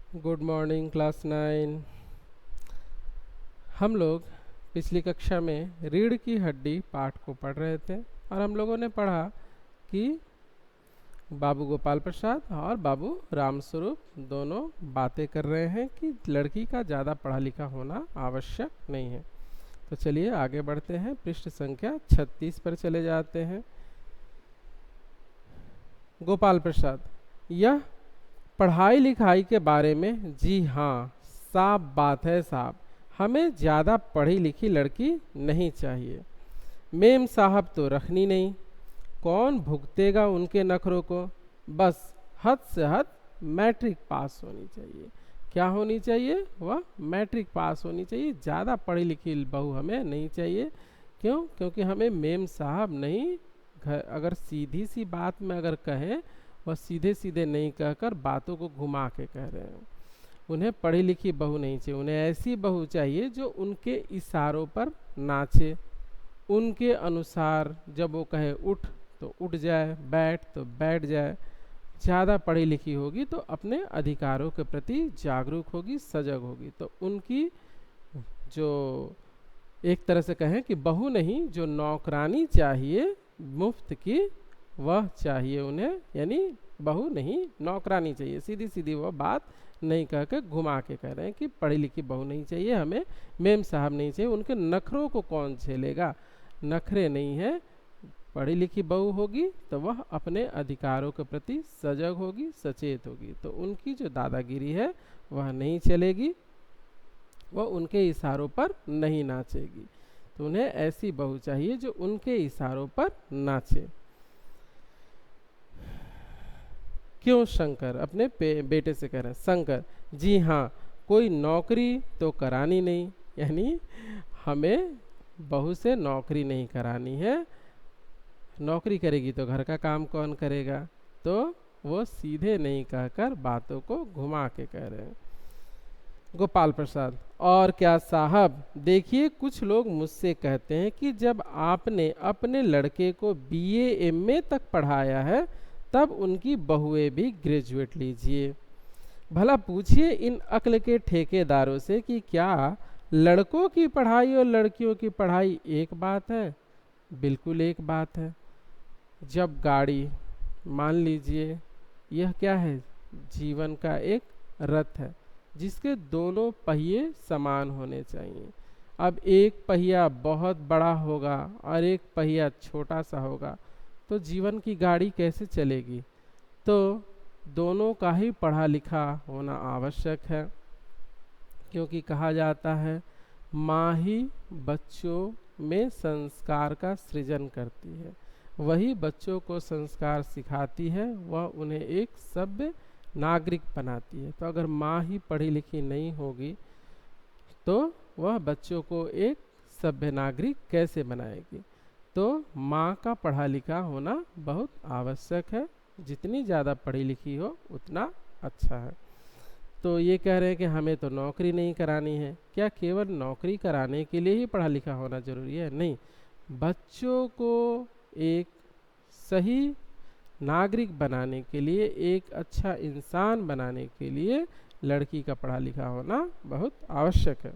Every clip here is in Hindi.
Good morning class 9। हम लोग पिछली कक्षा में रीढ़ की हड्डी पाठ को पढ़ रहे थे और हम लोगों ने पढ़ा कि बाबू गोपाल प्रसाद और बाबू रामस्वरूप दोनों बातें कर रहे हैं कि लड़की का ज़्यादा पढ़ा लिखा होना आवश्यक नहीं है। तो चलिए आगे बढ़ते हैं, पृष्ठ संख्या 36 पर चले जाते हैं। गोपाल प्रसाद, यह पढ़ाई लिखाई के बारे में जी हाँ, साफ बात है साहब, हमें ज़्यादा पढ़ी लिखी लड़की नहीं चाहिए। मेम साहब तो रखनी नहीं, कौन भुगतेगा उनके नखरों को। बस हद से हद मैट्रिक पास होनी चाहिए। क्या होनी चाहिए? वह मैट्रिक पास होनी चाहिए। ज़्यादा पढ़ी लिखी बहू हमें नहीं चाहिए। क्यों? क्योंकि हमें मेम साहब नहीं, अगर सीधी सी बात में अगर कहें, वह सीधे सीधे नहीं कहकर बातों को घुमा के कह रहे हैं। उन्हें पढ़ी लिखी बहू नहीं चाहिए, उन्हें ऐसी बहू चाहिए जो उनके इशारों पर नाचे, उनके अनुसार जब वो कहे उठ तो उठ जाए, बैठ तो बैठ जाए। ज़्यादा पढ़ी लिखी होगी तो अपने अधिकारों के प्रति जागरूक होगी, सजग होगी। तो उनकी जो एक तरह से कहें कि बहू नहीं, जो नौकरानी चाहिए मुफ्त की, वह चाहिए उन्हें। यानी बहू नहीं, नौकरानी चाहिए। सीधी सीधी वह बात नहीं कह के घुमा के कह रहे हैं कि पढ़ी लिखी बहू नहीं चाहिए, हमें मेम साहब नहीं चाहिए। उनके नखरों को कौन झेलेगा? नखरे नहीं है। पढ़ी लिखी बहू होगी तो वह अपने अधिकारों के प्रति सजग होगी, सचेत होगी। तो उनकी जो दादागिरी है वह नहीं चलेगी, वह उनके इशारों पर नहीं नाचेगी। तो उन्हें ऐसी बहू चाहिए जो उनके इशारों पर नाचे। क्यों शंकर? अपने बेटे से कह रहे हैं। शंकर, जी हाँ, कोई नौकरी तो करानी नहीं। यानी हमें बहू से नौकरी नहीं करानी है। नौकरी करेगी तो घर का काम कौन करेगा? तो वो सीधे नहीं कहकर बातों को घुमा के कह रहे हैं। गोपाल प्रसाद, और क्या साहब, देखिए कुछ लोग मुझसे कहते हैं कि जब आपने अपने लड़के को बीए एमए तक पढ़ाया है तब उनकी बहुएं भी ग्रेजुएट लीजिए। भला पूछिए इन अक्ल के ठेकेदारों से कि क्या लड़कों की पढ़ाई और लड़कियों की पढ़ाई एक बात है? बिल्कुल एक बात है। जब गाड़ी, मान लीजिए यह क्या है, जीवन का एक रथ है जिसके दोनों पहिए समान होने चाहिए। अब एक पहिया बहुत बड़ा होगा और एक पहिया छोटा सा होगा तो जीवन की गाड़ी कैसे चलेगी? तो दोनों का ही पढ़ा लिखा होना आवश्यक है, क्योंकि कहा जाता है माँ ही बच्चों में संस्कार का सृजन करती है, वही बच्चों को संस्कार सिखाती है, वह उन्हें एक सभ्य नागरिक बनाती है। तो अगर माँ ही पढ़ी लिखी नहीं होगी तो वह बच्चों को एक सभ्य नागरिक कैसे बनाएगी? तो माँ का पढ़ा लिखा होना बहुत आवश्यक है। जितनी ज़्यादा पढ़ी लिखी हो उतना अच्छा है। तो ये कह रहे हैं कि हमें तो नौकरी नहीं करानी है। क्या केवल नौकरी कराने के लिए ही पढ़ा लिखा होना जरूरी है? नहीं, बच्चों को एक सही नागरिक बनाने के लिए, एक अच्छा इंसान बनाने के लिए लड़की का पढ़ा लिखा होना बहुत आवश्यक है।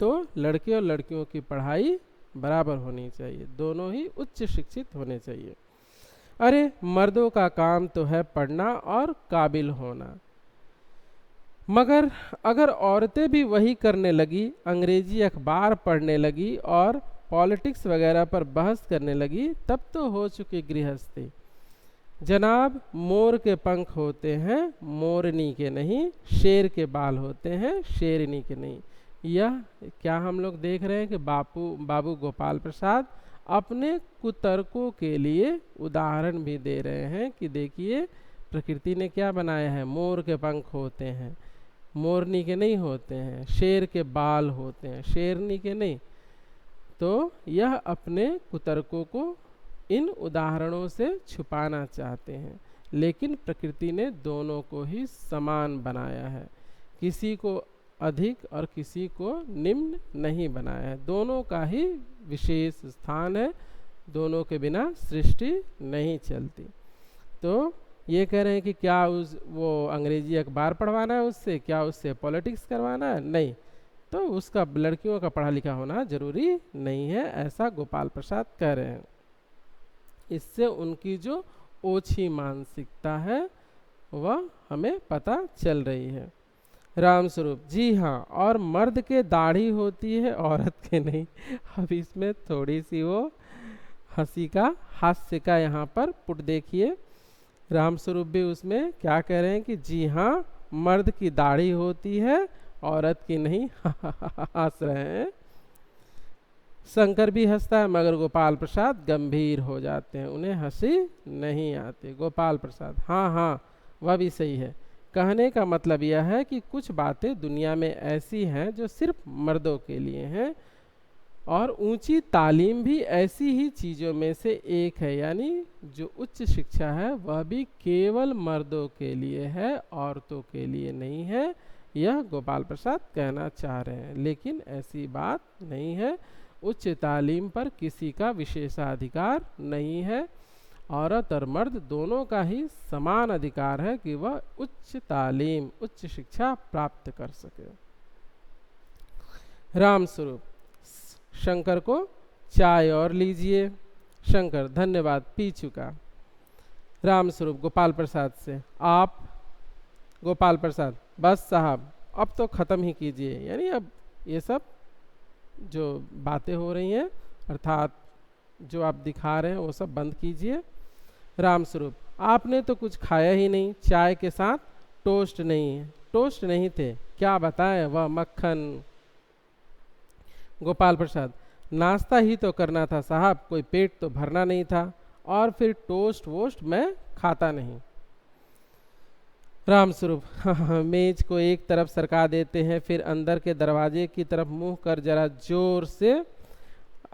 तो लड़के और लड़कियों की पढ़ाई बराबर होनी चाहिए, दोनों ही उच्च शिक्षित होने चाहिए। अरे मर्दों का काम तो है पढ़ना और काबिल होना, मगर अगर औरतें भी वही करने लगी, अंग्रेजी अखबार पढ़ने लगी और पॉलिटिक्स वगैरह पर बहस करने लगी, तब तो हो चुकी गृहस्थी। जनाब, मोर के पंख होते हैं मोरनी के नहीं, शेर के बाल होते हैं शेरनी के नहीं। यह क्या हम लोग देख रहे हैं कि बाबू गोपाल प्रसाद अपने कुतर्कों के लिए उदाहरण भी दे रहे हैं कि देखिए प्रकृति ने क्या बनाया है। मोर के पंख होते हैं, मोरनी के नहीं होते हैं। शेर के बाल होते हैं, शेरनी के नहीं। तो यह अपने कुतर्कों को इन उदाहरणों से छुपाना चाहते हैं, लेकिन प्रकृति ने दोनों को ही समान बनाया है, किसी को अधिक और किसी को निम्न नहीं बनाया है। दोनों का ही विशेष स्थान है, दोनों के बिना सृष्टि नहीं चलती। तो ये कह रहे हैं कि क्या उस वो अंग्रेजी अखबार पढ़वाना है उससे, क्या उससे पॉलिटिक्स करवाना है, नहीं, तो उसका लड़कियों का पढ़ा लिखा होना जरूरी नहीं है, ऐसा गोपाल प्रसाद कह रहे हैं। इससे उनकी जो ओछी मानसिकता है वह हमें पता चल रही है। राम स्वरूप जी हाँ, और मर्द के दाढ़ी होती है औरत के नहीं। अब इसमें थोड़ी सी वो हंसी का, हास्य का यहाँ पर पुट देखिए। राम स्वरूप भी उसमें क्या कह रहे हैं कि जी हाँ, मर्द की दाढ़ी होती है औरत की नहीं। हंस रहे हैं। शंकर भी हंसता है, मगर गोपाल प्रसाद गंभीर हो जाते हैं, उन्हें हंसी नहीं आती। गोपाल प्रसाद हाँ हाँ, वह भी सही है। कहने का मतलब यह है कि कुछ बातें दुनिया में ऐसी हैं जो सिर्फ मर्दों के लिए हैं, और ऊंची तालीम भी ऐसी ही चीज़ों में से एक है, यानी जो उच्च शिक्षा है वह भी केवल मर्दों के लिए है, औरतों के लिए नहीं है। यह गोपाल प्रसाद कहना चाह रहे हैं, लेकिन ऐसी बात नहीं है। उच्च तालीम पर किसी का विशेषाधिकार नहीं है। औरत और मर्द दोनों का ही समान अधिकार है कि वह उच्च तालीम, उच्च शिक्षा प्राप्त कर सके। राम स्वरूप शंकर को चाय और लीजिए। शंकर धन्यवाद, पी चुका। राम स्वरूप गोपाल प्रसाद से, आप? गोपाल प्रसाद बस साहब, अब तो ख़त्म ही कीजिए, यानी अब ये सब जो बातें हो रही हैं अर्थात जो आप दिखा रहे हैं वो सब बंद कीजिए। राम स्वरूप आपने तो कुछ खाया ही नहीं, चाय के साथ टोस्ट नहीं है। टोस्ट नहीं थे, क्या बताएं, वह मक्खन। गोपाल प्रसाद नाश्ता ही तो करना था साहब, कोई पेट तो भरना नहीं था, और फिर टोस्ट वोस्ट मैं खाता नहीं। राम स्वरूप मेज को एक तरफ सरका देते हैं, फिर अंदर के दरवाजे की तरफ मुंह कर जरा जोर से,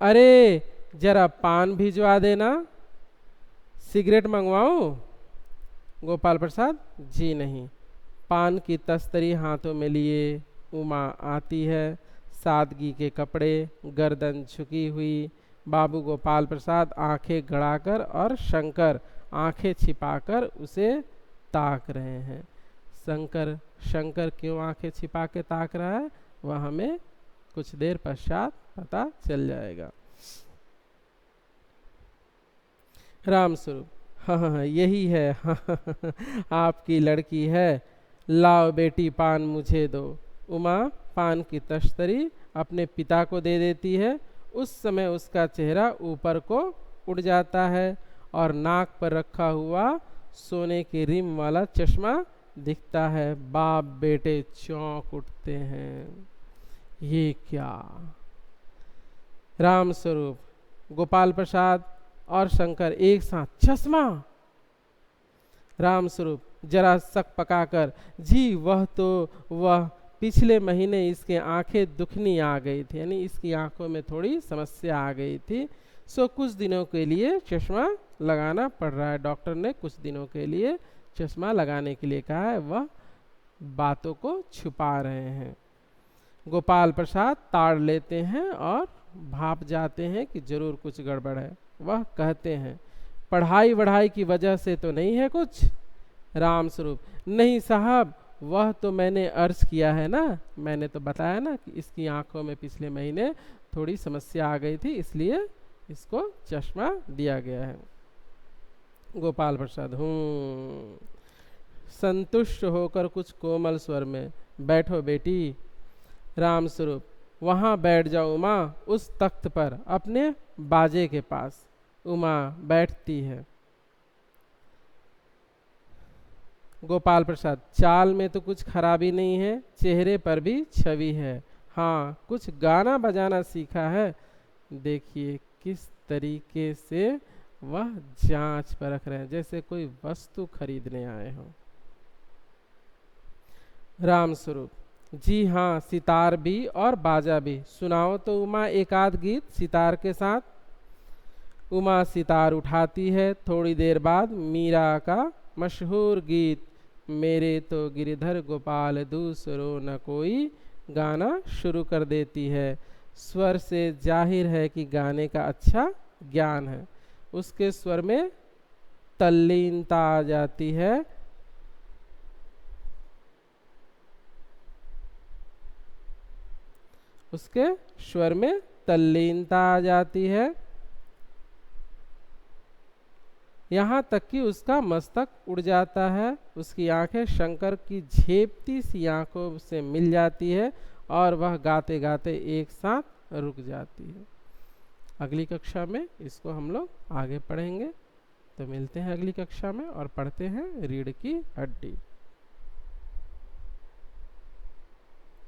अरे जरा पान भिजवा देना। सिगरेट मंगवाऊं? गोपाल प्रसाद जी नहीं। पान की तस्तरी हाथों में लिए उमा आती है, सादगी के कपड़े, गर्दन झुकी हुई। बाबू गोपाल प्रसाद आंखें गड़ाकर और शंकर आंखें छिपाकर उसे ताक रहे हैं। शंकर क्यों आंखें छिपा के ताक रहा है वह हमें कुछ देर पश्चात पता चल जाएगा। राम स्वरूप हाँ यही है। आपकी लड़की है, लाओ बेटी पान मुझे दो। उमा पान की तश्तरी अपने पिता को दे देती है। उस समय उसका चेहरा ऊपर को उड़ जाता है और नाक पर रखा हुआ सोने के रिम वाला चश्मा दिखता है। बाप बेटे चौंक उठते हैं, ये क्या? राम स्वरूप, गोपाल प्रसाद और शंकर एक साथ, चश्मा? राम स्वरूप जरा शक पकाकर, जी वह पिछले महीने इसके आंखें दुखनी आ गई थी, यानी इसकी आंखों में थोड़ी समस्या आ गई थी, सो कुछ दिनों के लिए चश्मा लगाना पड़ रहा है। डॉक्टर ने कुछ दिनों के लिए चश्मा लगाने के लिए कहा है, वह बातों को छुपा रहे हैं। गोपाल प्रसाद ताड़ लेते हैं और भाप जाते हैं कि जरूर कुछ गड़बड़ है। वह कहते हैं, पढ़ाई वढ़ाई की वजह से तो नहीं है कुछ? राम स्वरूप नहीं साहब, वह तो मैंने अर्ज किया है ना, मैंने तो बताया ना कि इसकी आंखों में पिछले महीने थोड़ी समस्या आ गई थी, इसलिए इसको चश्मा दिया गया है। गोपाल प्रसाद संतुष्ट होकर कुछ कोमल स्वर में, बैठो बेटी। राम स्वरूप वहाँ बैठ जाओ उमा, उस तख्त पर अपने बाजे के पास। उमा बैठती है। गोपाल प्रसाद चाल में तो कुछ खराबी नहीं है, चेहरे पर भी छवि है। हाँ कुछ गाना बजाना सीखा है। देखिए किस तरीके से वह जांच परख रहे हैं, जैसे कोई वस्तु खरीदने आए हों। राम स्वरूप जी हाँ, सितार भी और बाजा भी। सुनाओ तो उमा एक आध गीत सितार के साथ। उमा सितार उठाती है। थोड़ी देर बाद मीरा का मशहूर गीत मेरे तो गिरधर गोपाल दूसरो न कोई गाना शुरू कर देती है। स्वर से जाहिर है कि गाने का अच्छा ज्ञान है। उसके स्वर में तल्लीनता आ जाती है। उसके स्वर में तल्लीनता आ जाती है, यहाँ तक कि उसका मस्तक उड़ जाता है, उसकी आंखें शंकर की झेपती सी आंखों से मिल जाती है और वह गाते गाते एक साथ रुक जाती है। अगली कक्षा में इसको हम लोग आगे पढ़ेंगे। तो मिलते हैं अगली कक्षा में और पढ़ते हैं रीढ़ की हड्डी।